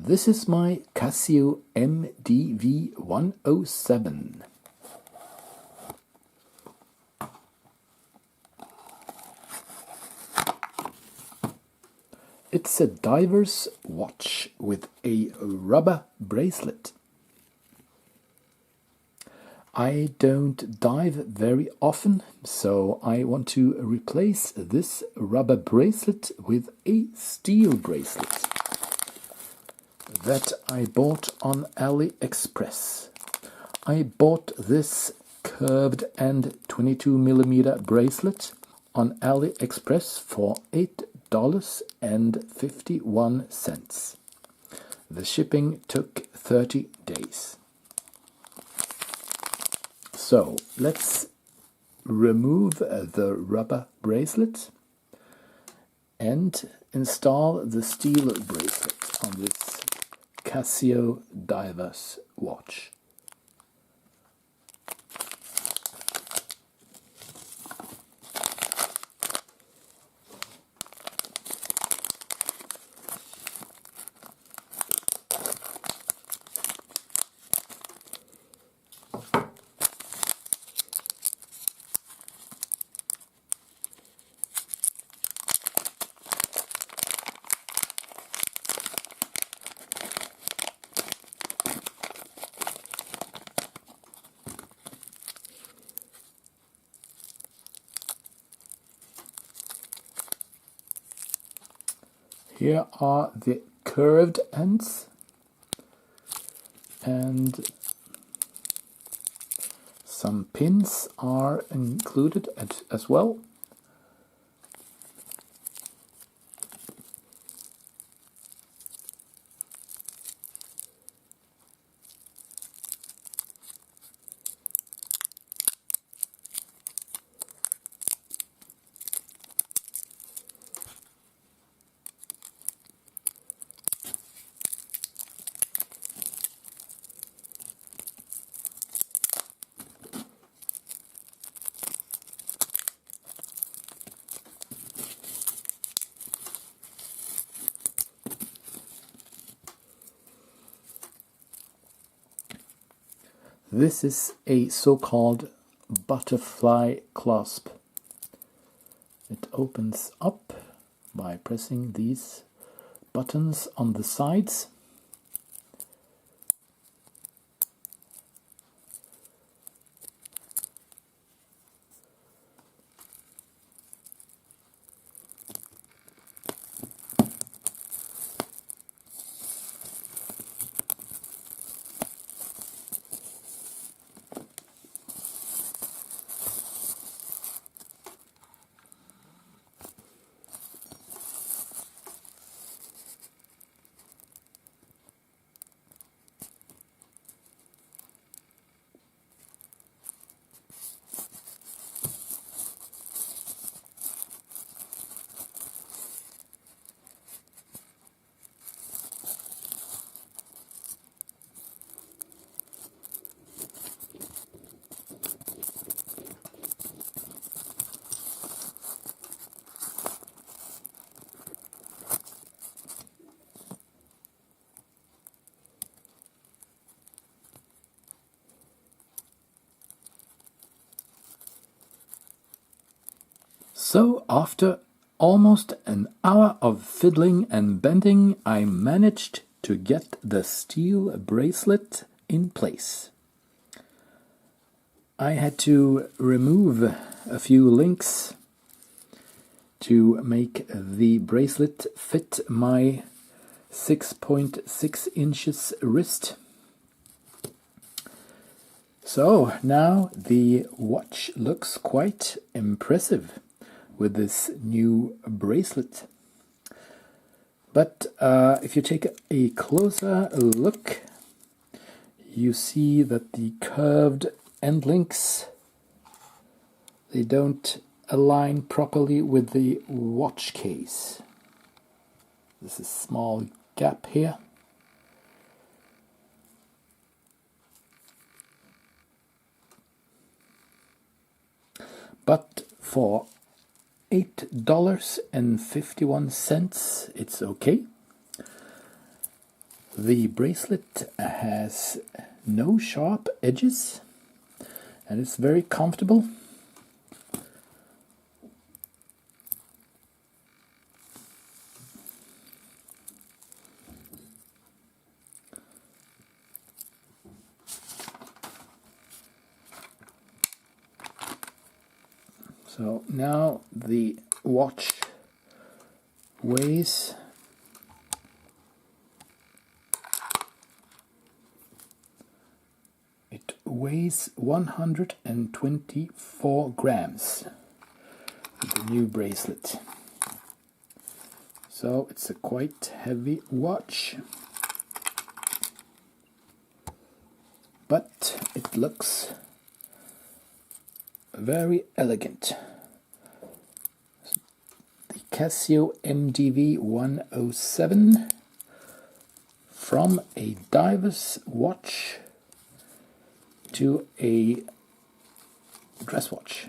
This is my CASIO MDV 107. It's a diver's watch with a rubber bracelet. I don't dive very often, so I want to replace this rubber bracelet with a steel bracelet that I bought on AliExpress. I bought this curved and 22mm bracelet on AliExpress for $8.51. The shipping took 30 days. So let's remove the rubber bracelet and install the steel bracelet on this CASIO diver's watch. Here are the curved ends, and some pins are included as well. This is a so-called butterfly clasp. It opens up by pressing these buttons on the sides. So after almost an hour of fiddling and bending, I managed to get the steel bracelet in place. I had to remove a few links to make the bracelet fit my 6.6 inches wrist. So now the watch looks quite impressive with this new bracelet. But if you take a closer look, you see that the curved end links, they don't align properly with the watch case. There's a small gap here. But for $8.51, it's okay. The bracelet has no sharp edges and it's very comfortable. So now the watch weighs 124 grams with the new bracelet. So it's a quite heavy watch, but it looks very elegant. The CASIO MDV 107, from a diver's watch to a dress watch.